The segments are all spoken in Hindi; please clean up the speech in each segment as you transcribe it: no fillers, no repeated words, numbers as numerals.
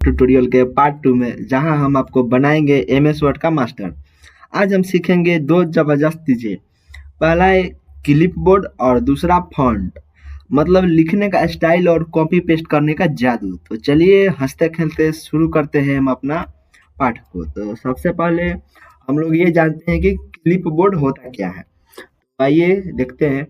ट्यूटोरियल के पार्ट 2 में, जहां हम आपको बनाएंगे एमएस वर्ड का मास्टर। आज हम सीखेंगे दो जबरदस्त चीजें। पहला है क्लिपबोर्ड और दूसरा फॉन्ट, मतलब लिखने का स्टाइल और कॉपी पेस्ट करने का जादू। तो चलिए हंसते खेलते शुरू करते हैं हम अपना पाठ को। तो सबसे पहले हम लोग ये जानते हैं कि क्लिपबोर्ड होता क्या है। तो आइए देखते हैं।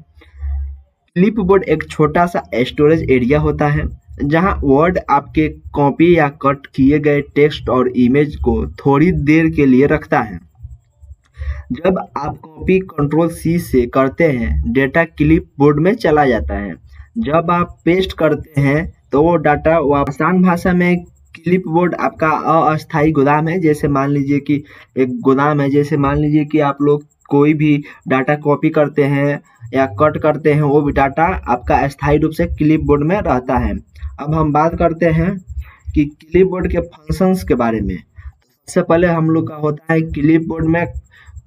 क्लिपबोर्ड एक छोटा सा स्टोरेज एरिया होता है जहां वर्ड आपके कॉपी या कट किए गए टेक्स्ट और इमेज को थोड़ी देर के लिए रखता है। जब आप कॉपी कंट्रोल सी से करते हैं, डेटा क्लिपबोर्ड में चला जाता है। जब आप पेस्ट करते हैं तो वो डाटा आसान भाषा में क्लिपबोर्ड आपका अस्थायी गोदाम है। जैसे मान लीजिए कि एक गोदाम है, जैसे मान लीजिए कि आप लोग कोई भी डाटा कॉपी करते हैं या कट करते हैं, वो भी डाटा आपका अस्थायी रूप से क्लिपबोर्ड में रहता है। अब हम बात करते हैं कि क्लिपबोर्ड के फंक्शंस के बारे में। सबसे पहले हम लोग का होता है क्लिपबोर्ड में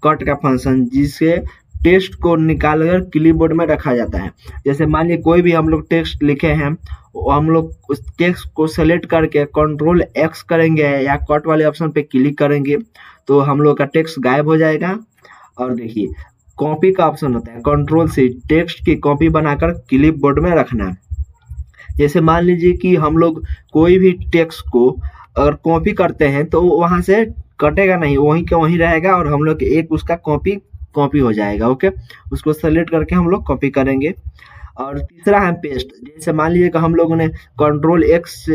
कट का फंक्शन, जिससे टेक्स्ट को निकालकर क्लिपबोर्ड में रखा जाता है। जैसे मान लीजिए कोई भी हम लोग टेक्स्ट लिखे हैं, हम लोग उस टेक्स्ट को सेलेक्ट करके कंट्रोल एक्स करेंगे या कट वाले ऑप्शन पे क्लिक करेंगे तो हम लोग का टेक्स्ट गायब हो जाएगा। और देखिए कॉपी का ऑप्शन होता है, कंट्रोल से टेक्स्ट की कॉपी बनाकर क्लिपबोर्ड में रखना। जैसे मान लीजिए कि हम लोग कोई भी टेक्स्ट को अगर कॉपी करते हैं तो वहां से कटेगा नहीं, वहीं के वहीं रहेगा और हम लोग एक उसका कॉपी हो जाएगा। ओके, उसको सेलेक्ट करके हम लोग कॉपी करेंगे। और तीसरा है पेस्ट। जैसे मान लीजिए कि हम लोगों ने कंट्रोल एक्स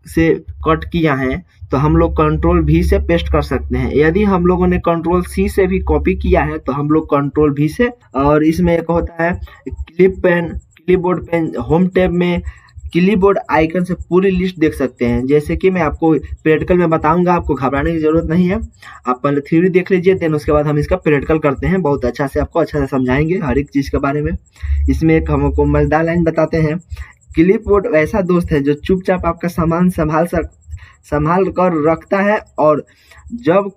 से कट किया है तो हम लोग कंट्रोल भी से पेस्ट कर सकते हैं। यदि हम लोगों ने कंट्रोल सी से भी कॉपी किया है तो हम लोग कंट्रोल भी से। और इसमें एक होता है क्लिपबोर्ड पेन। होम टैब में क्लिपबोर्ड आइकन से पूरी लिस्ट देख सकते हैं। जैसे कि मैं आपको प्रैक्टिकल में बताऊंगा, आपको घबराने की जरूरत नहीं है। आप पहले थ्योरी देख लीजिए, देन उसके बाद हम इसका प्रैक्टिकल करते हैं। बहुत अच्छा से आपको अच्छा से समझाएंगे हर एक चीज के बारे में। इसमें एक हमको मजेदार लाइन बताते हैं। क्लिपबोर्ड वैसा दोस्त है जो चुपचाप आपका सामान संभाल कर रखता है और जब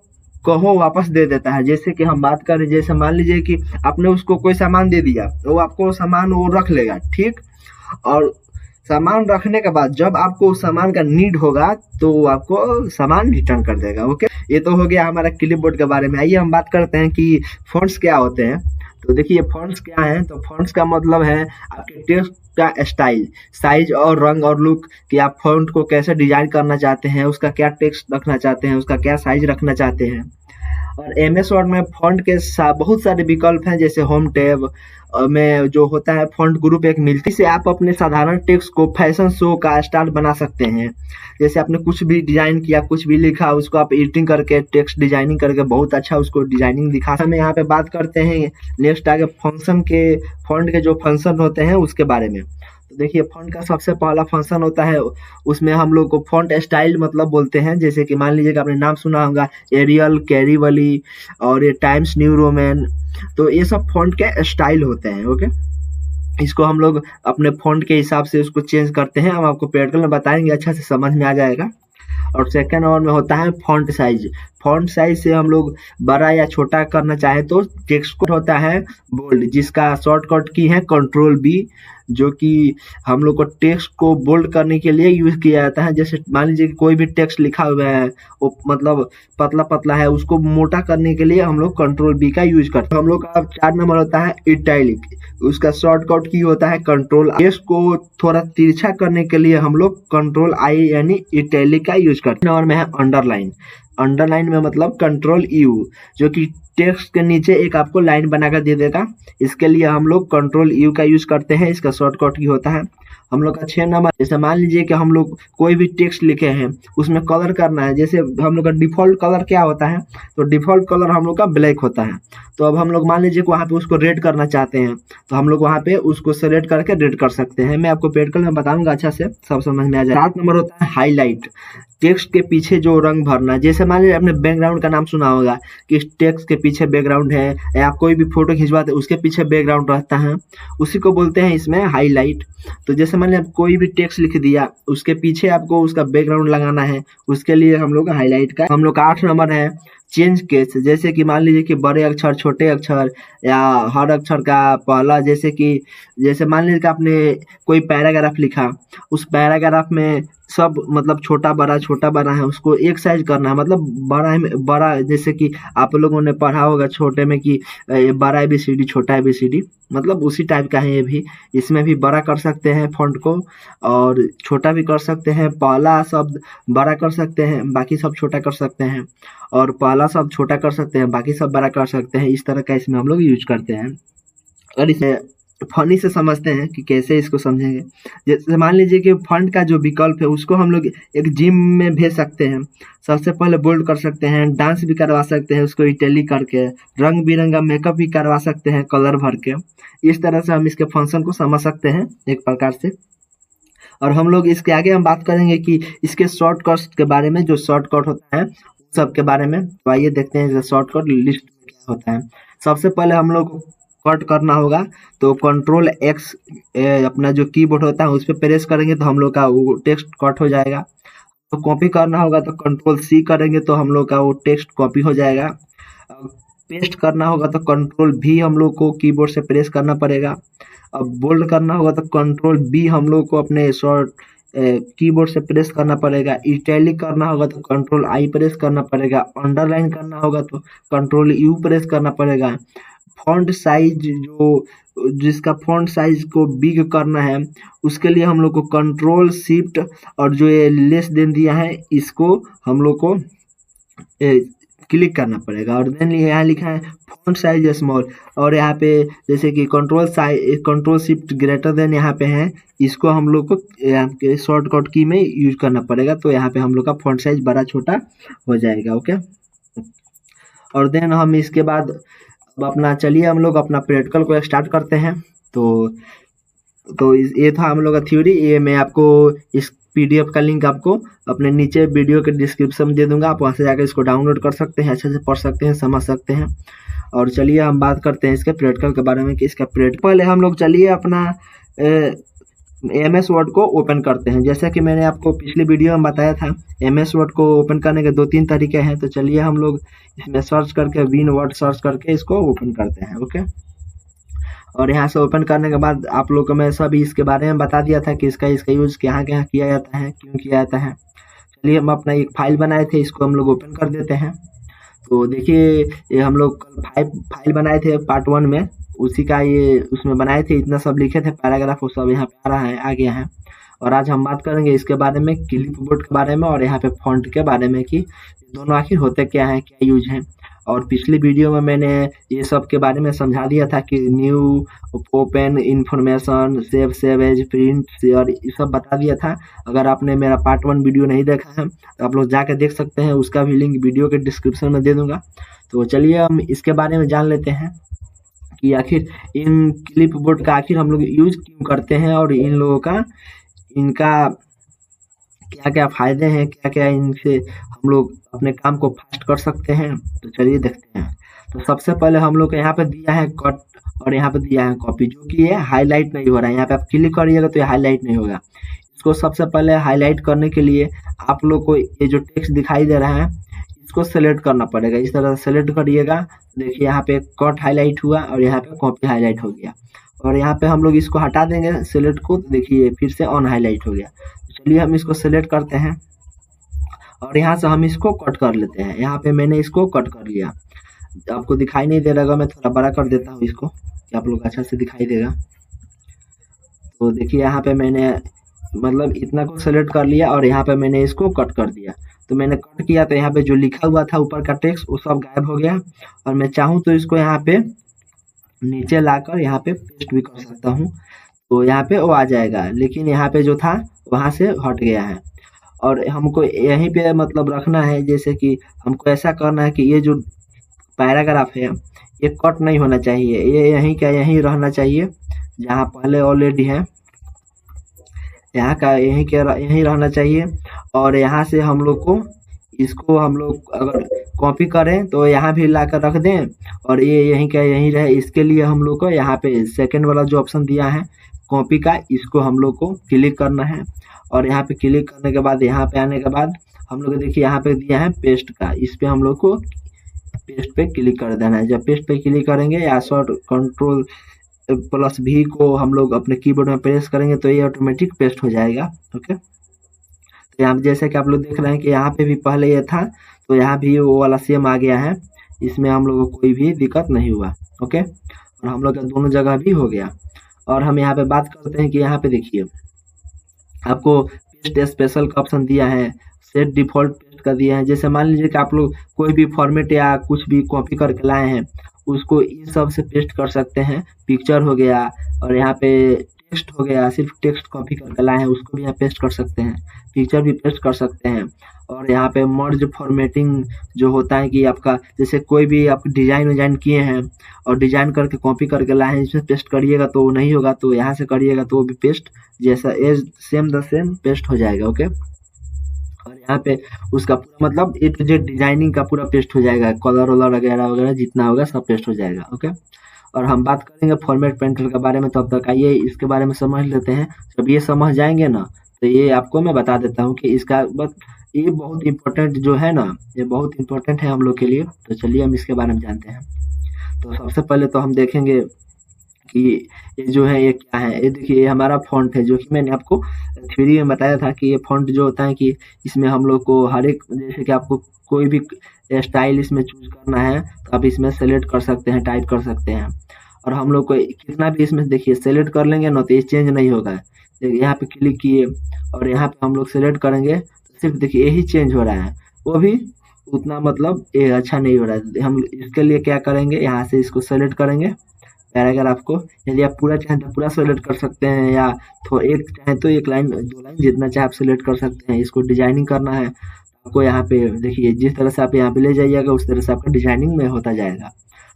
कहो वापस दे देता है। जैसे कि हम बात करें, जैसे मान लीजिए कि आपने उसको कोई सामान दे दिया तो आपको सामान वो रख लेगा, ठीक। और सामान रखने के बाद जब आपको उस सामान का नीड होगा तो वो आपको सामान रिटर्न कर देगा। ओके, ये तो हो गया हमारा क्लिपबोर्ड के बारे में। आइए हम बात करते हैं कि फॉन्ट्स क्या होते हैं। तो देखिए फॉन्ट्स क्या है। तो फॉन्ट्स का मतलब है आपके टेक्स्ट का स्टाइल, साइज और रंग और लुक, कि आप फॉन्ट को कैसे डिजाइन करना चाहते हैं, उसका क्या टेक्स्ट रखना चाहते हैं, उसका क्या साइज रखना चाहते हैं। और एमएस वर्ड में फॉन्ट के बहुत सारे विकल्प हैं। जैसे होम टैब में जो होता है फॉन्ट ग्रुप एक मिलती से आप अपने साधारण टेक्स्ट को फैशन शो का स्टार बना सकते हैं। जैसे आपने कुछ भी डिजाइन किया, कुछ भी लिखा, उसको आप एडिटिंग करके टेक्स्ट डिजाइनिंग करके बहुत अच्छा उसको डिजाइनिंग दिखा। हम यहाँ पे बात करते हैं नेक्स्ट आगे फंक्शन के, फॉन्ट के जो फंक्शन होते हैं उसके बारे में। तो देखिए फॉन्ट का सबसे पहला फंक्शन होता है, उसमें हम लोग को फॉन्ट स्टाइल मतलब बोलते हैं। जैसे कि मान लीजिए कि आपने नाम सुना होगा एरियल, कैरीवली और ये टाइम्स न्यू रोमन। तो ये सब फॉन्ट के स्टाइल होते हैं। ओके, इसको हम लोग अपने फॉन्ट के हिसाब से उसको चेंज करते हैं। हम आपको प्रैक्टिकल में बताएंगे, अच्छा से समझ में आ जाएगा। और सेकंड नंबर में होता है फॉन्ट साइज। फॉन्ट साइज से हम लोग बड़ा या छोटा करना चाहे तो टेक्स्ट को होता है बोल्ड, जिसका शॉर्टकट की है कंट्रोल बी, जो कि हम लोग को टेक्स्ट को बोल्ड करने के लिए यूज किया जाता है। जैसे मान लीजिए कि कोई भी टेक्स्ट लिखा हुआ है, वो मतलब पतला पतला है, उसको मोटा करने के लिए हम लोग कंट्रोल बी का यूज करते हैं। हम लोग का 4 नंबर होता है इटैलिक, उसका शॉर्टकट की होता है कंट्रोल। टेक्स्ट को थोड़ा तिरछा करने के लिए हम लोग कंट्रोल आई यानी इटैलिक का यूज करते हैं। और में है अंडरलाइन। अंडरलाइन में मतलब कंट्रोल यू, जो कि टेक्स्ट के नीचे एक आपको लाइन बनाकर दे देगा। इसके लिए हम लोग कंट्रोल यू का यूज करते हैं। इसका शॉर्टकट की होता है। हम लोग का 6 नंबर, जैसे मान लीजिए कि हम लोग कोई भी टेक्स्ट लिखे हैं, उसमें कलर करना है। जैसे हम लोग का डिफॉल्ट कलर क्या होता है, तो डिफॉल्ट कलर हम लोग का ब्लैक होता है। तो अब हम लोग मान लीजिए कि वहाँ पे उसको रेड करना चाहते हैं तो हम लोग वहाँ पे उसको सेलेक्ट करके रेड कर सकते हैं। मैं आपको प्रैक्टिकल में बताऊंगा, अच्छा से सब समझ में आ जाए। 7 नंबर होता है हाईलाइट, टेक्स्ट के पीछे जो रंग भरना। जैसे मान लीजिए आपने बैकग्राउंड का नाम सुना होगा कि टेक्स्ट के पीछे बैकग्राउंड है, या कोई भी फोटो खिंचवाते उसके पीछे बैकग्राउंड रहता है, उसी को बोलते हैं इसमें हाईलाइट। तो जैसे मान लीजिए कोई भी टेक्स्ट लिख दिया, उसके पीछे आपको उसका बैकग्राउंड लगाना है, उसके लिए हम लोग हाईलाइट का। हम लोग का 8 नंबर है चेंज केस, जैसे कि मान लीजिए कि बड़े अक्षर, छोटे अक्षर या हर अक्षर का पहला, जैसे मान लीजिए कि आपने कोई पैराग्राफ लिखा, उस पैराग्राफ में सब मतलब छोटा बड़ा है, उसको एक साइज करना है, मतलब बड़ा, जैसे कि आप लोगों ने पढ़ा होगा छोटे में कि बड़ा ABCD, छोटा ABCD, मतलब उसी टाइप का है ये भी। इसमें भी बड़ा कर सकते हैं फॉन्ट को, और छोटा भी कर सकते हैं। पहला शब्द बड़ा कर सकते हैं, बाकी सब छोटा कर सकते हैं, और पहला शब्द छोटा कर सकते हैं, बाकी सब बड़ा कर सकते हैं। इस तरह का इसमें हम लोग यूज करते हैं। और इसे फनी से समझते हैं कि कैसे इसको समझेंगे। जैसे मान लीजिए कि फंड का जो विकल्प है उसको हम लोग एक जिम में भेज सकते हैं। सबसे पहले बोल्ड कर सकते हैं, डांस भी करवा सकते हैं उसको इटैलिक करके, रंग बिरंगा मेकअप भी करवा सकते हैं कलर भर के। इस तरह से हम इसके फंक्शन को समझ सकते हैं एक प्रकार से। और हम लोग इसके आगे हम बात करेंगे कि इसके शॉर्टकट्स के बारे में, जो शॉर्टकट होता है सब के बारे में। तो आइए देखते हैं शॉर्टकट लिस्ट में क्या होता है। सबसे पहले हम लोग कट करना होगा, तो Ctrl+X अपना जो कीबोर्ड होता है उस पर प्रेस करेंगे तो हम लोग का वो टेक्स्ट कट हो जाएगा। तो कॉपी करना होगा तो Ctrl+C करेंगे तो हम लोग का वो टेक्स्ट कॉपी हो जाएगा। पेस्ट करना होगा तो Ctrl+V हम लोग को कीबोर्ड से प्रेस करना पड़ेगा। अब बोल्ड करना होगा तो Ctrl+B हम लोग को अपने कीबोर्ड से प्रेस करना पड़ेगा। इटैलिक करना होगा तो Ctrl+I प्रेस करना पड़ेगा। अंडरलाइन करना होगा तो Ctrl+U प्रेस करना पड़ेगा। फॉन्ट साइज, जिसका फॉन्ट साइज को बिग करना है उसके लिए हम लोग को Ctrl+Shift, और जो ये लेस देन दिया है इसको हम लोग को क्लिक करना पड़ेगा। और देन यहाँ लिखा है फॉन्ट साइज स्मॉल, और यहाँ पे जैसे कि Ctrl+Shift ग्रेटर देन यहाँ पे है, इसको हम लोग को शॉर्टकट की में यूज करना पड़ेगा। तो यहाँ पे हम लोग का फॉन्ट साइज बड़ा छोटा हो जाएगा। ओके, और देन हम इसके बाद अब चलिए हम लोग अपना प्रैक्टिकल को स्टार्ट करते हैं। तो ये था हम लोग का थ्योरी। ये मैं आपको इस PDF का लिंक आपको अपने नीचे वीडियो के डिस्क्रिप्शन में दे दूंगा, आप वहाँ से जाकर इसको डाउनलोड कर सकते हैं, अच्छे से पढ़ सकते हैं, समझ सकते हैं। और चलिए हम बात करते हैं इसके प्रैक्टिकल के बारे में कि इसका प्रैक्टिकल, पहले हम लोग चलिए अपना MS वर्ड को ओपन करते हैं। जैसा कि मैंने आपको पिछली वीडियो में बताया था, MS वर्ड को ओपन करने के 2-3 तरीके हैं। तो चलिए हम लोग इसमें सर्च करके विन वर्ड सर्च करके इसको ओपन करते हैं। ओके, और यहाँ से ओपन करने के बाद आप लोग को मैं सभी इसके बारे में बता दिया था कि इसका यूज कहाँ कहाँ किया जाता है, क्यों किया जाता है। चलिए हम अपना एक फाइल बनाए थे, इसको हम लोग ओपन कर देते हैं। तो देखिए ये हम लोग फाइल बनाए थे पार्ट 1 में, उसी का ये उसमें बनाए थे, इतना सब लिखे थे पैराग्राफ, वो सब यहाँ पे आ रहा है, आ गया है। और आज हम बात करेंगे इसके बारे में, क्लिपबोर्ड के बारे में, और यहाँ पे फॉन्ट के बारे में कि दोनों आखिर होते क्या हैं, क्या यूज है। और पिछली वीडियो में मैंने ये सब के बारे में समझा दिया था कि new, open, information, save as, print, share, ये सब बता दिया था। अगर आपने मेरा पार्ट 1 वीडियो नहीं देखा है तो आप लोग जाकर देख सकते हैं, उसका भी लिंक वीडियो के डिस्क्रिप्शन में दे दूंगा। तो चलिए हम इसके बारे में जान लेते हैं कि आखिर इन क्लिपबोर्ड का आखिर हम लोग यूज क्यों करते हैं, और इन लोगों का, इनका क्या क्या फायदे हैं, क्या क्या इनसे हम लोग अपने काम को फास्ट कर सकते हैं। तो चलिए देखते हैं। तो सबसे पहले हम लोग को यहाँ पे दिया है कट, और यहाँ पे दिया है कॉपी, जो कि ये हाईलाइट नहीं हो रहा है। यहाँ पे आप क्लिक करिएगा तो ये हाईलाइट नहीं होगा। इसको सबसे पहले हाईलाइट करने के लिए आप लोग को ये जो टेक्स्ट दिखाई दे रहा है इसको सेलेक्ट करना पड़ेगा। इस तरह से सेलेक्ट करिएगा, देखिए यहाँ पे कट हाईलाइट हुआ और यहाँ पे कॉपी हाईलाइट हो गया। और यहाँ पे हम लोग इसको हटा देंगे सेलेक्ट को, तो देखिए फिर से ऑन हाईलाइट हो गया। चलिए हम इसको सेलेक्ट करते हैं और यहाँ से हम इसको कट कर लेते हैं। यहाँ पे मैंने इसको कट कर लिया, आपको दिखाई नहीं दे रहा, मैं थोड़ा बड़ा कर देता हूँ इसको कि आप लोग अच्छा से दिखाई देगा। तो देखिए यहाँ पे मैंने मतलब इतना को सेलेक्ट कर लिया और यहाँ पे मैंने इसको कट कर दिया। तो मैंने कट किया तो यहाँ पे जो लिखा हुआ था ऊपर का टेक्स्ट वो सब गायब हो गया। और मैं चाहूँ तो इसको यहाँ पे नीचे लाकर यहाँ पे पेस्ट भी कर सकता हूँ, तो यहाँ पे वो आ जाएगा। लेकिन यहाँ पे जो था वहाँ से हट गया है और हमको यहीं पे मतलब रखना है। जैसे कि हमको ऐसा करना है कि ये जो पैराग्राफ है ये कट नहीं होना चाहिए, ये यहीं का यहीं रहना चाहिए जहाँ पहले ऑलरेडी है, यहाँ का यहीं रहना चाहिए। और यहाँ से हम लोग को इसको हम लोग अगर कॉपी करें तो यहाँ भी ला कर रख दें और ये यहीं का यहीं रहे। इसके लिए हम लोग को यहाँ पे सेकंड वाला जो ऑप्शन दिया है कॉपी का, इसको हम लोग को क्लिक करना है। और यहाँ पे क्लिक करने के बाद यहाँ पे आने के बाद हम लोग देखिए यहाँ पे दिया है पेस्ट का, इस पे हम लोग को पेस्ट पे क्लिक कर देना है। जब पेस्ट पे क्लिक करेंगे या शॉर्ट कंट्रोल प्लस भी को हम लोग अपने कीबोर्ड में प्रेस करेंगे तो ये ऑटोमेटिक पेस्ट हो जाएगा। ओके, तो यहाँ पे जैसे कि आप लोग देख रहे हैं कि यहाँ पे भी पहले ये था, तो यहाँ भी वो वाला सेम आ गया है, इसमें हम लोग को कोई भी दिक्कत नहीं हुआ। ओके, और हम लोग का दोनों जगह भी हो गया। और हम यहाँ पे बात करते हैं कि यहाँ पे देखिए आपको पेस्ट स्पेशल का ऑप्शन दिया है, सेट डिफॉल्ट पेस्ट का दिया है। जैसे मान लीजिए कि आप लोग कोई भी फॉर्मेट या कुछ भी कॉपी करके लाए हैं, उसको इन सब से पेस्ट कर सकते हैं। पिक्चर हो गया और यहाँ पे टेक्स्ट हो गया, सिर्फ टेक्स्ट कॉपी करके लाए हैं उसको भी यहाँ पेस्ट कर सकते हैं, पिक्चर भी पेस्ट कर सकते हैं। और यहाँ पे मर्ज फॉर्मेटिंग जो होता है कि आपका जैसे कोई भी आप डिजाइन विजाइन किए हैं और डिजाइन करके कॉपी करके लाए हैं, इसमें पेस्ट करिएगा तो वो नहीं होगा, तो यहाँ से करिएगा तो वो भी पेस्ट जैसा as same the same paste हो जाएगा। ओके, और यहाँ पे उसका पूरा मतलब ए टू जेड डिजाइनिंग का पूरा पेस्ट हो जाएगा, कलर वलर वगैरह वगैरह जितना होगा सब पेस्ट हो जाएगा। ओके, और हम बात करेंगे फॉर्मेट पेंटर के बारे में, तो अब तक आइए इसके बारे में समझ लेते हैं। जब ये समझ जाएंगे ना तो ये आपको मैं बता देता हूँ कि इसका बस ये बहुत इंपॉर्टेंट जो है ना, ये बहुत इंपॉर्टेंट है हम लोग के लिए। तो चलिए हम इसके बारे में जानते हैं। तो सबसे पहले तो हम देखेंगे कि ये जो है ये क्या है। ये देखिए ये हमारा फ़ॉन्ट है, जो कि मैंने आपको थ्योरी में बताया था कि ये फ़ॉन्ट जो होता है कि इसमें हम लोग को हर एक जैसे कि आपको कोई भी स्टाइल इसमें चूज़ करना है तो आप इसमें सेलेक्ट कर सकते हैं, टाइप कर सकते हैं। और हम लोग को कितना भी इसमें देखिए सेलेक्ट कर लेंगे ना तो ये चेंज नहीं होगा। देखिए यहाँ पे क्लिक किए और यहाँ पे हम लोग सेलेक्ट करेंगे तो सिर्फ देखिए यही चेंज हो रहा है, वो भी उतना मतलब ये अच्छा नहीं हो रहा है। हम इसके लिए क्या करेंगे, यहाँ से इसको सेलेक्ट करेंगे पैराग्राफ को। यदि आप पूरा चाहें तो पूरा सेलेक्ट कर सकते हैं, या तो एक चाहें तो एक लाइन दो लाइन जितना चाहे आप सेलेक्ट कर सकते हैं। इसको डिजाइनिंग करना है आपको, यहाँ पे देखिए जिस तरह से आप यहाँ पे ले जाइएगा उस तरह से आपका डिजाइनिंग में होता जाएगा।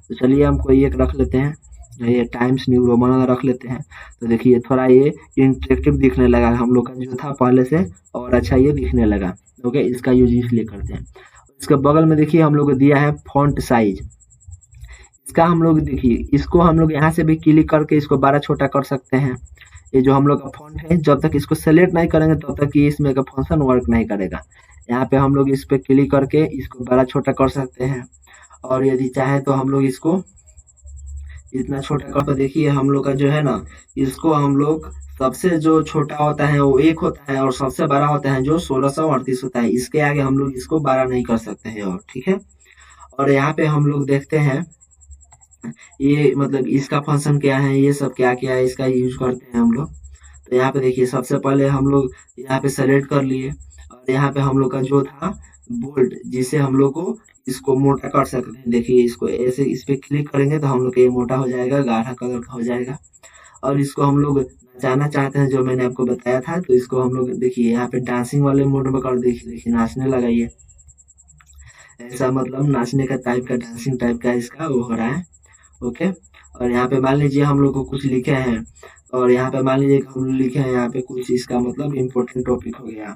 तो चलिए हम कोई एक रख लेते हैं, ये टाइम्स न्यू रोमन वाला रख लेते हैं। तो देखिए थोड़ा ये इंटरेक्टिव दिखने लगा हम लोग का जो था पहले से, और अच्छा ये दिखने लगा। ओके, इसका यूज इसलिए करते हैं। इसके बगल में देखिए हम लोग को दिया है फॉन्ट साइज। इसका हम लोग देखिए इसको हम लोग यहाँ से भी क्लिक करके इसको बड़ा छोटा कर सकते हैं। ये जो हम लोग का फॉन्ट है जब तक इसको सेलेक्ट नहीं करेंगे तब तक ये इसमें का फंक्शन वर्क नहीं करेगा। यहाँ पे हम लोग इस पे क्लिक करके इसको बड़ा छोटा कर सकते हैं, और यदि चाहे तो हम लोग इसको इतना छोटा कर, तो देखिए हम लोग का जो है ना, इसको हम लोग सबसे जो छोटा होता है वो 1 होता है और सबसे बड़ा होता है जो 1638 होता है। इसके आगे हम लोग इसको बड़ा नहीं कर सकते हैं, और ठीक है। और यहाँ पे हम लोग देखते हैं ये मतलब इसका फंक्शन क्या है, ये सब क्या क्या है, इसका यूज करते हैं हम लोग। तो यहाँ पे देखिए सबसे पहले हम लोग यहाँ पे सेलेक्ट कर लिए, और यहाँ पे हम लोग का जो था बोल्ड, जिसे हम लोग को इसको मोटा कर सकते हैं। देखिए इसको ऐसे इस पे क्लिक करेंगे तो हम लोग का ये मोटा हो जाएगा, गाढ़ा कलर का हो जाएगा। और इसको हम लोग नचाना चाहते हैं जो मैंने आपको बताया था, तो इसको हम लोग देखिए यहाँ पे डांसिंग वाले मोड में कर देखिए, देखिए नाचने लगा ये, ऐसा मतलब नाचने का टाइप का, डांसिंग टाइप का इसका वो हो रहा है। ओके, और यहाँ पे मान लीजिए हम लोग को कुछ लिखे हैं, और यहाँ पे मान लीजिए कि हम लोग लिखे हैं यहाँ पे कुछ, इसका मतलब इम्पोर्टेंट टॉपिक हो गया,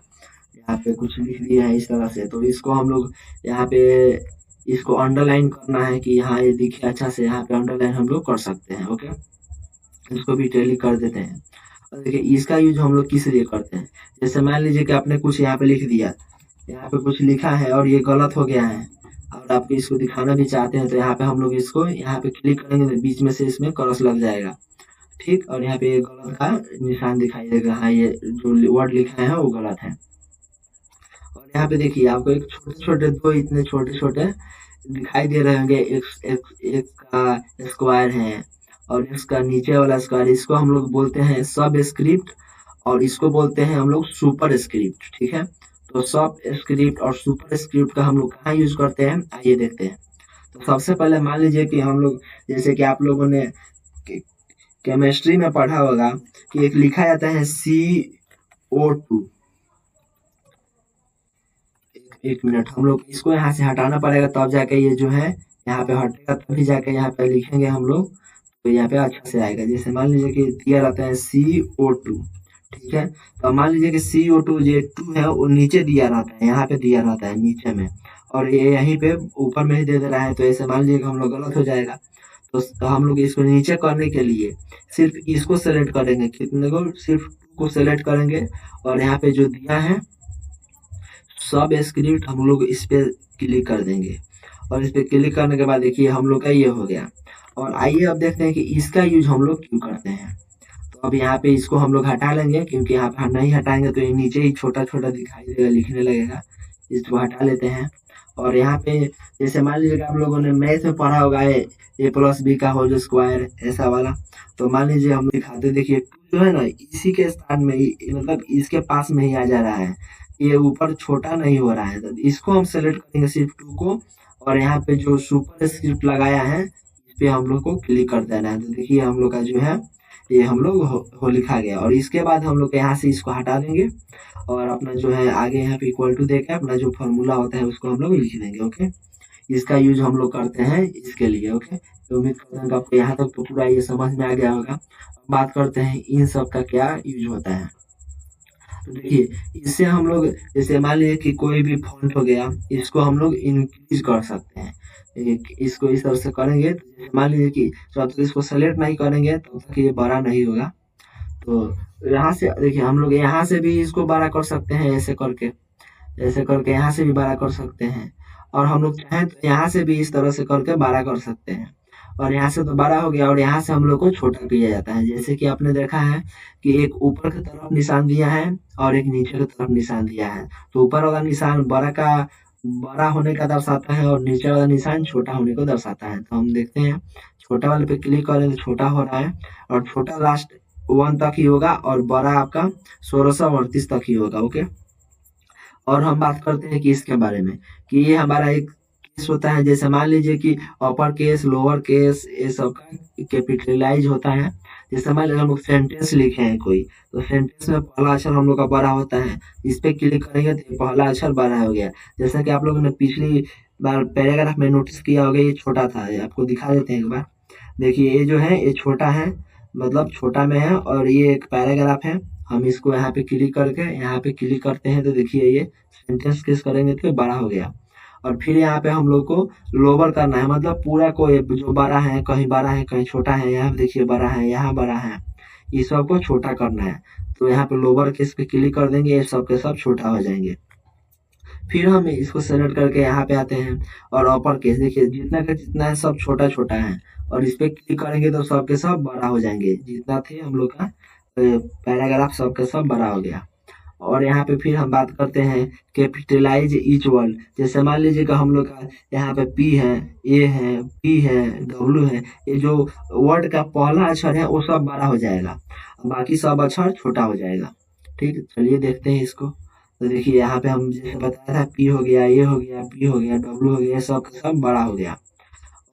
यहाँ पे कुछ लिख दिया है इस तरह से। तो इसको हम लोग यहाँ पे इसको अंडरलाइन करना है कि यहाँ ये दिखे अच्छा से, यहाँ पे अंडरलाइन हम लोग कर सकते हैं। ओके, इसको भी टैली कर देते हैं। और देखिए इसका यूज हम लोग किस लिए करते हैं, जैसे मान लीजिए कि आपने कुछ यहाँ पे लिख दिया, यहाँ पे कुछ लिखा है और ये गलत हो गया है, और आप इसको दिखाना भी चाहते हैं, तो यहाँ पे हम लोग इसको यहाँ पे क्लिक करेंगे तो बीच में से इसमें क्रॉस लग जाएगा, ठीक। और यहाँ पे ये गलत का निशान दिखाई देगा, हाँ ये जो वर्ड लिखा है वो गलत है। और यहाँ पे देखिए आपको एक छोटे छोटे दो इतने छोटे छोटे दिखाई दे रहे होंगे, एक का स्क्वायर है और इसका नीचे वाला स्क्वायर, इसको हम लोग बोलते हैं सब स्क्रिप्ट, और इसको बोलते हैं हम लोग सुपर स्क्रिप्ट, ठीक है। तो सब स्क्रिप्ट और सुपर स्क्रिप्ट का हम लोग कहाँ यूज करते हैं, आइए देखते हैं। तो सबसे पहले मान लीजिए कि हम लोग जैसे कि आप लोगों ने केमिस्ट्री में पढ़ा होगा कि एक लिखा जाता है CO2। एक मिनट, हम लोग इसको यहाँ से हटाना पड़ेगा तब जाके ये जो है यहाँ पे हटेगा, तभी जाके यहाँ पे लिखेंगे हम लोग, तो यहाँ पे अच्छा से आएगा। जैसे मान लीजिए कि दिया रहता है CO2, ठीक है। तो मान लीजिए कि CO2 जो 2 है वो नीचे दिया रहता है, यहाँ पे दिया रहता है नीचे में, और ये यहीं पे ऊपर में ही दे रहा है, तो ऐसे मान लीजिए कि हम लोग गलत हो जाएगा। तो हम लोग इसको नीचे करने के लिए सिर्फ इसको सेलेक्ट करेंगे, कितने को, सिर्फ 2 को सेलेक्ट करेंगे, और यहाँ पे जो दिया है सब स्क्रिप्ट हम लोग इस पे क्लिक कर देंगे, और इस पे क्लिक करने के बाद देखिए हम लोग का ये हो गया। और आइए अब देखते हैं कि इसका यूज हम लोग क्यों करते हैं। तो अब यहाँ पे इसको हम लोग हटा लेंगे, क्योंकि यहाँ पे नहीं हटाएंगे तो ये नीचे ही छोटा छोटा दिखाई देगा, लिखने लगेगा। इसको हटा लेते हैं। और यहाँ पे जैसे मान लीजिए आप लोगों ने मैथ में पढ़ा होगा ए प्लस बी का होल स्क्वायर ऐसा वाला। तो मान लीजिए हम दिखाते, देखिए जो है ना इसी के स्थान में मतलब इसके पास में ही आ जा रहा है, ये ऊपर छोटा नहीं हो रहा है। तो इसको हम सेलेक्ट करेंगे सिर्फ 2 को, और यहाँ पे जो सुपर स्क्रिप्ट लगाया है इस पे हम लोग को क्लिक कर देना है। तो देखिए हम लोग का जो है ये हम लोग हो लिखा गया। और इसके बाद हम लोग यहाँ से इसको हटा देंगे, और अपना जो है आगे यहाँ पे इक्वल टू देकर अपना जो फॉर्मूला होता है उसको हम लोग लिख देंगे। ओके, इसका यूज हम लोग करते हैं इसके लिए। ओके, तो उम्मीद करते हैं कि आपको यहाँ तक तो पूरा ये समझ में आ गया होगा। बात करते हैं इन सब का क्या यूज होता है। तो देखिए इससे हम लोग जैसे मान लीजिए कि कोई भी फॉन्ट हो गया, इसको हम लोग इंक्रीज कर सकते हैं। इसको इस तरह से करेंगे तो जैसे मान लीजिए कि जब तक इसको सेलेक्ट नहीं करेंगे तब तक ये बड़ा नहीं होगा। तो यहाँ से देखिए हम लोग यहाँ से भी इसको बड़ा कर सकते हैं, ऐसे करके यहाँ से भी बड़ा कर सकते हैं। और हम लोग चाहें तो यहाँ से भी इस तरह से करके बड़ा कर सकते हैं। और यहाँ से तो बड़ा हो गया, और यहाँ से हम लोग को छोटा किया जाता है। जैसे कि आपने देखा है कि एक ऊपर की तरफ निशान दिया है और एक नीचे की तरफ निशान दिया है। तो ऊपर वाला निशान बड़ा होने का दर्शाता है, और नीचे वाला निशान छोटा होने को दर्शाता है। तो हम देखते हैं छोटा वाले पे क्लिक करें तो छोटा हो रहा है, और छोटा लास्ट 1 तक ही होगा, और बड़ा आपका 1638 तक ही होगा। ओके, और हम बात करते हैं कि इसके बारे में कि ये हमारा एक केस होता है। जैसे मान लीजिए कि अपर केस, लोअर केस, ये सब का कैपिटलाइज होता है। जैसे मान लीजिए हम लोग सेंटेंस लिखे हैं कोई, तो सेंटेंस में पहला अक्षर हम लोग का बड़ा होता है। इस पे क्लिक करेंगे तो पहला अक्षर बड़ा हो गया। जैसा कि आप लोगों ने पिछली बार पैराग्राफ में नोटिस किया होगा, ये छोटा था। ये आपको दिखा देते हैं एक बार। देखिए ये जो है ये छोटा है, मतलब छोटा में है, और ये एक पैराग्राफ है। हम इसको यहाँ पे क्लिक करके यहाँ पे क्लिक करते हैं तो देखिए ये सेंटेंस किस करेंगे तो बड़ा हो गया। और फिर यहाँ पे हम लोग को लोअर करना है, मतलब पूरा को जो बड़ा है, कहीं बड़ा है कहीं छोटा है। यहाँ देखिए बड़ा है, यहाँ बड़ा है, ये सब को छोटा करना है। तो यहाँ पे लोअर केस पे क्लिक कर देंगे, ये सब के सब छोटा हो जाएंगे। फिर हम इसको सेलेक्ट करके यहाँ पे आते हैं, और अपर केस देखिए जितना का जितना है सब छोटा छोटा है, और इस पे क्लिक करेंगे तो सब के सब बड़ा हो जाएंगे। जितना थे हम लोग का पैराग्राफ सब का सब बड़ा हो गया। और यहाँ पे फिर हम बात करते हैं कैपिटलाइज ईच वर्ड। जैसे मान लीजिए कि हम लोग का यहाँ पे पी है, ए है, पी है, डब्ल्यू है, ये जो वर्ड का पहला अक्षर है वो सब बड़ा हो जाएगा, बाकी सब अक्षर छोटा हो जाएगा। ठीक, चलिए देखते हैं इसको। तो देखिए यहाँ पे हम जैसे बताया था, पी हो गया, ए हो गया, पी हो गया, डब्ल्यू हो गया, सब का सब बड़ा हो गया।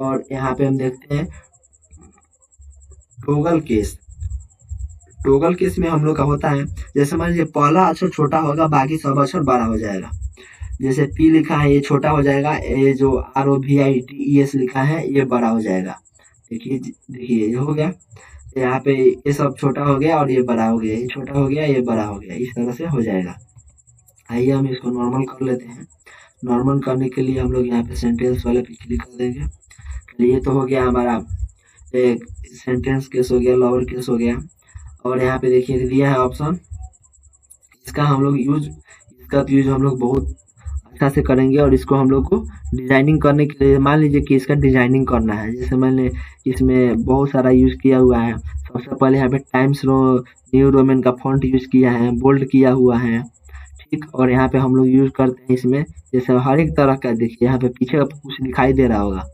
और यहाँ पे हम देखते हैं टोगल केस। टोगल केस में हम लोग का होता है, जैसे मान लीजिए पहला अक्षर छोटा होगा, बाकी सब अक्षर बड़ा हो जाएगा। जैसे पी लिखा है ये छोटा हो जाएगा, ये जो ROVITES लिखा है ये बड़ा हो जाएगा। देखिए देखिए ये हो गया, यहाँ पे ये सब छोटा हो गया और ये बड़ा हो गया, ये छोटा हो गया, ये बड़ा हो गया, इस तरह से हो जाएगा। आइए हम इसको नॉर्मल कर लेते हैं। नॉर्मल करने के लिए हम लोग यहाँ पे सेंटेंस वाले पे क्लिक कर देंगे। ये तो हो गया हमारा एक सेंटेंस केस हो गया, लोअर केस हो गया। और यहाँ पे देखिए दिया है ऑप्शन, इसका यूज हम लोग बहुत अच्छा से करेंगे। और इसको हम लोग को डिजाइनिंग करने के लिए, मान लीजिए कि इसका डिजाइनिंग करना है, जैसे मैंने इसमें बहुत सारा यूज किया हुआ है। सबसे पहले यहाँ पे टाइम्स न्यू रोमन का फॉन्ट यूज किया है, बोल्ड किया हुआ है। ठीक, और यहाँ पे हम लोग यूज करते हैं इसमें जैसे हर एक तरह का। देखिए यहाँ पे पीछे कुछ दिखाई दे रहा होगा,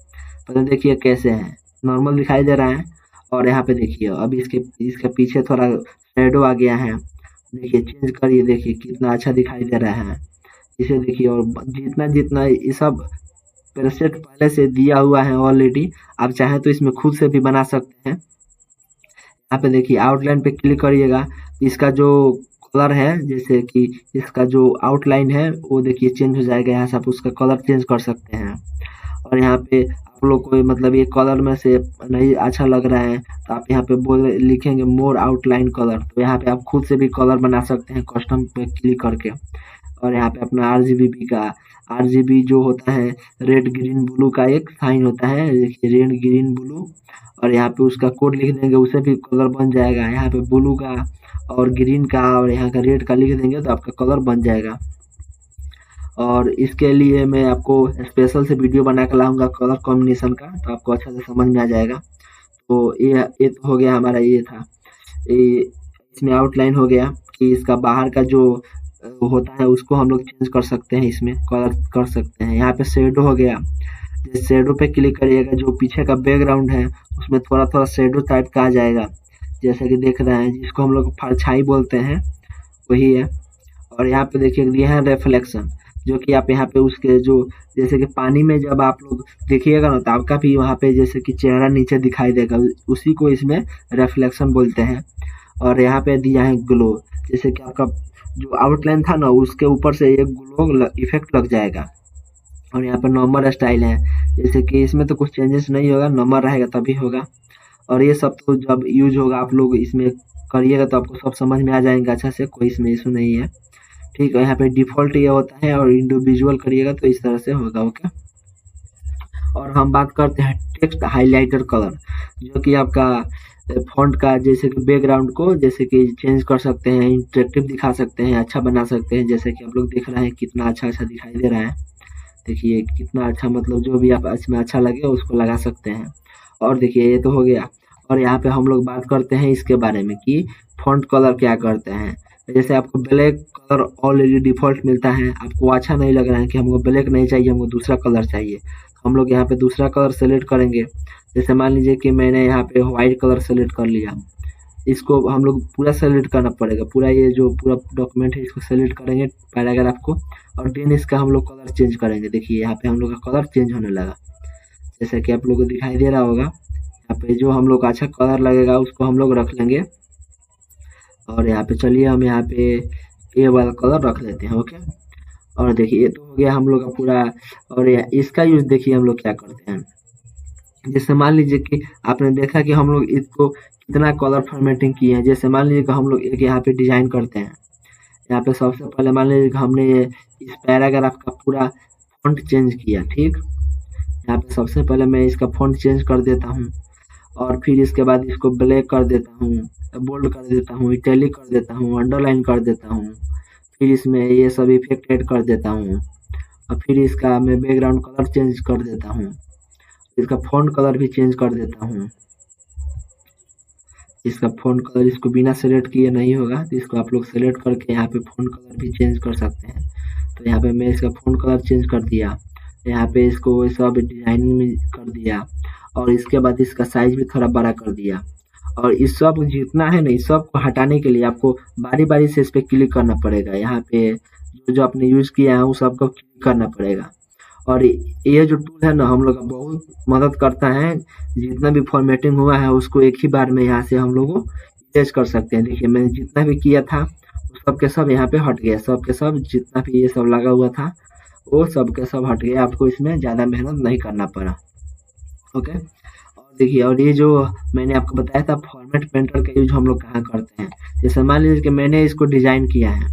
पता देखिए कैसे है, नॉर्मल दिखाई दे रहा है। और यहाँ पे देखिए अब इसके पीछे थोड़ा शेडो आ गया है, देखिए चेंज करिए, देखिए कितना अच्छा दिखाई दे रहा है। इसे देखिए, और जितना जितना ये सब प्रेसेट पहले से दिया हुआ है ऑलरेडी, आप चाहें तो इसमें खुद से भी बना सकते हैं। यहाँ पे देखिए आउटलाइन पे क्लिक करिएगा, इसका जो कलर है, जैसे कि इसका जो आउटलाइन है वो देखिए चेंज हो जाएगा। यहाँ से आप उसका कलर चेंज कर सकते हैं। और यहाँ पे आप लोग को मतलब ये कलर में से नहीं अच्छा लग रहा है तो आप यहाँ पे लिखेंगे मोर आउटलाइन कलर, तो यहाँ पे आप खुद से भी कलर बना सकते हैं कस्टम पे क्लिक करके। और यहाँ पे अपना RGB जो होता है रेड ग्रीन ब्लू का एक साइन होता है, देखिए रेड ग्रीन ब्लू, और यहाँ पे उसका कोड लिख देंगे, उससे भी कलर बन जाएगा। यहाँ पे ब्लू का और ग्रीन का और यहाँ का रेड का लिख देंगे तो आपका कलर बन जाएगा। और इसके लिए मैं आपको स्पेशल से वीडियो बना के लाऊंगा कलर कॉम्बिनेशन का, तो आपको अच्छा से समझ में आ जाएगा। तो ये तो हो गया हमारा, ये था ये, इसमें आउटलाइन हो गया कि इसका बाहर का जो होता है उसको हम लोग चेंज कर सकते हैं, इसमें कलर कर सकते हैं। यहाँ पे शेडो हो गया, जिस शेडो पे क्लिक करिएगा जो पीछे का बैकग्राउंड है उसमें थोड़ा थोड़ा शेडो टाइप का आ जाएगा, जैसे कि देख रहे हैं, जिसको हम लोग परछाई बोलते हैं, वही है। और यहाँ पे देखिए दिए हैं रिफ्लेक्शन, जो कि आप यहाँ पे उसके जो, जैसे कि पानी में जब आप लोग देखिएगा ना तो आपका भी वहाँ पे जैसे कि चेहरा नीचे दिखाई देगा, उसी को इसमें रिफ्लेक्शन बोलते हैं। और यहाँ पे दिया है ग्लो, जैसे कि आपका जो आउटलाइन था ना उसके ऊपर से एक ग्लो इफेक्ट लग जाएगा। और यहाँ पे नंबर स्टाइल है, जैसे कि इसमें तो कुछ चेंजेस नहीं होगा, नंबर रहेगा तभी होगा। और ये सब तो जब यूज होगा आप लोग इसमें करिएगा तो आपको सब समझ में आ जाएंगे अच्छा से, कोई इसमें इशू नहीं है। ठीक है, यहाँ पे डिफ़ॉल्ट ये होता है और इंडिविजुअल करिएगा तो इस तरह से होगा। ओके, और हम बात करते हैं टेक्स्ट हाइलाइटर कलर, जो कि आपका फ़ॉन्ट का जैसे कि बैकग्राउंड को जैसे कि चेंज कर सकते हैं, इंटरेक्टिव दिखा सकते हैं, अच्छा बना सकते हैं। जैसे कि आप लोग देख रहे हैं कितना अच्छा-अच्छा दिखाई दे रहा है। देखिए कितना अच्छा, मतलब जो भी आप इसमें अच्छा लगे उसको लगा सकते हैं। और देखिए ये तो हो गया, और यहाँ पे हम लोग बात करते हैं इसके बारे में कि फ़ॉन्ट कलर क्या करते हैं। जैसे आपको ब्लैक कलर ऑलरेडी डिफ़ॉल्ट मिलता है, आपको अच्छा नहीं लग रहा है कि हमको ब्लैक नहीं चाहिए, हमको दूसरा कलर चाहिए, तो हम लोग यहाँ पे दूसरा कलर सेलेक्ट करेंगे। जैसे मान लीजिए कि मैंने यहाँ पे व्हाइट कलर सेलेक्ट कर लिया, इसको हम लोग पूरा सेलेक्ट करना पड़ेगा, पूरा ये जो पूरा डॉक्यूमेंट है इसको सेलेक्ट करेंगे पैराग्राफ को, और देन इसका हम लोग कलर चेंज करेंगे। देखिए यहाँ पे हम लोग का कलर चेंज होने लगा, जैसा कि आप लोग को दिखाई दे रहा होगा। यहाँ पे जो हम लोग का अच्छा कलर लगेगा उसको हम लोग रख लेंगे। और यहाँ पे चलिए हम यहाँ पे ये वाला कलर रख लेते हैं। ओके, और देखिए ये तो हो गया हम लोग का पूरा। और इसका यूज देखिए हम लोग क्या करते हैं, जैसे मान लीजिए कि आपने देखा कि हम लोग इसको कितना कलर फॉर्मेटिंग किए हैं। जैसे मान लीजिए कि हम लोग एक यहाँ पे डिजाइन करते हैं, यहाँ पे सबसे पहले मान लीजिए कि हमने ये इस पैराग्राफ का पूरा फॉन्ट चेंज किया। ठीक, यहाँ पे सबसे पहले मैं इसका फॉन्ट चेंज कर देता हूँ, और फिर इसके बाद इसको ब्लैक कर देता हूँ, बोल्ड कर देता हूँ, इटैलिक कर देता हूँ, अंडरलाइन कर देता हूँ, फिर इसमें ये सब इफेक्ट ऐड कर देता हूँ, और फिर इसका मैं बैकग्राउंड कलर चेंज कर देता हूँ, इसका फॉन्ट कलर भी चेंज कर देता हूँ। इसका फॉन्ट कलर इसको बिना सेलेक्ट किए नहीं होगा, तो इसको आप लोग सेलेक्ट करके यहाँ पे फॉन्ट कलर भी चेंज कर सकते हैं। तो यहाँ पे मैं इसका फॉन्ट कलर चेंज कर दिया, यहाँ पे इसको सब डिजाइनिंग में कर दिया, और इसके बाद इसका साइज भी थोड़ा बड़ा कर दिया। और इस सब जितना है ना, इस सब को हटाने के लिए आपको बारी बारी से इस पे क्लिक करना पड़ेगा। यहाँ पे जो जो आपने यूज किया है उस सबको क्लिक करना पड़ेगा। और ये जो टूल है ना हम लोग का बहुत मदद करता है, जितना भी फॉर्मेटिंग हुआ है उसको एक ही बार में यहाँ से हम लोग इरेज कर सकते हैं। देखिए मैंने जितना भी किया था सब के सब यहाँ पे हट गया, सब के सब जितना भी ये सब लगा हुआ था वो सब के सब हट गया, आपको इसमें ज़्यादा मेहनत नहीं करना पड़ा। ओके, और देखिए, और ये जो मैंने आपको बताया था फॉर्मेट पेंटर का यूज हम लोग कहाँ करते हैं। जैसे मान लीजिए कि मैंने इसको डिजाइन किया है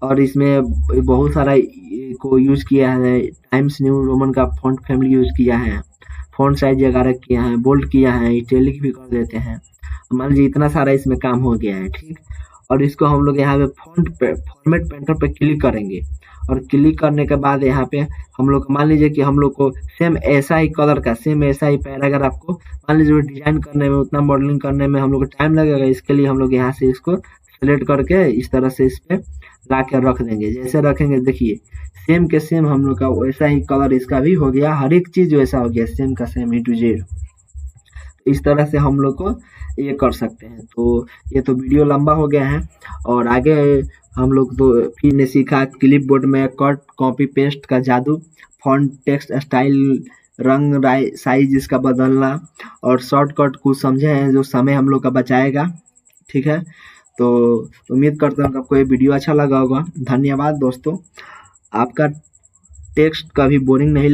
और इसमें बहुत सारा को यूज किया है, टाइम्स न्यू रोमन का फॉन्ट फैमिली यूज किया है, फॉन्ट साइज 11 किया है, बोल्ड किया है, इटैलिक भी कर देते हैं। मान लीजिए इतना सारा इसमें काम हो गया है। ठीक, और इसको हम लोग यहाँ पे फॉर्मेट पेंटर पे क्लिक करेंगे, और क्लिक करने के बाद यहाँ पे हम लोग मान लीजिए कि हम लोग को सेम ऐसा ही कलर का सेम ऐसा ही पैराग्राफ आपको मान लीजिए डिजाइन करने में उतना मॉडलिंग करने में हम लोग को टाइम लगेगा। इसके लिए हम लोग यहाँ से इसको सेलेक्ट करके इस तरह से इस पे ला कर रख देंगे। जैसे रखेंगे देखिए सेम के सेम हम लोग का वैसा ही कलर इसका भी हो गया, हर एक चीज वैसा हो गया, सेम का सेम A to Z। इस तरह से हम लोग को ये कर सकते हैं। तो ये तो वीडियो लंबा हो गया है, और आगे हम लोग तो फिर ने सीखा क्लिप बोर्ड में कट कॉपी पेस्ट का जादू, फॉन्ट टेक्स्ट स्टाइल रंग साइज इसका बदलना, और शॉर्टकट कुछ समझे हैं जो समय हम लोग का बचाएगा। ठीक है, तो उम्मीद करता हूँ आपको ये वीडियो अच्छा लगा होगा। धन्यवाद दोस्तों, आपका टेक्स्ट कभी बोरिंग नहीं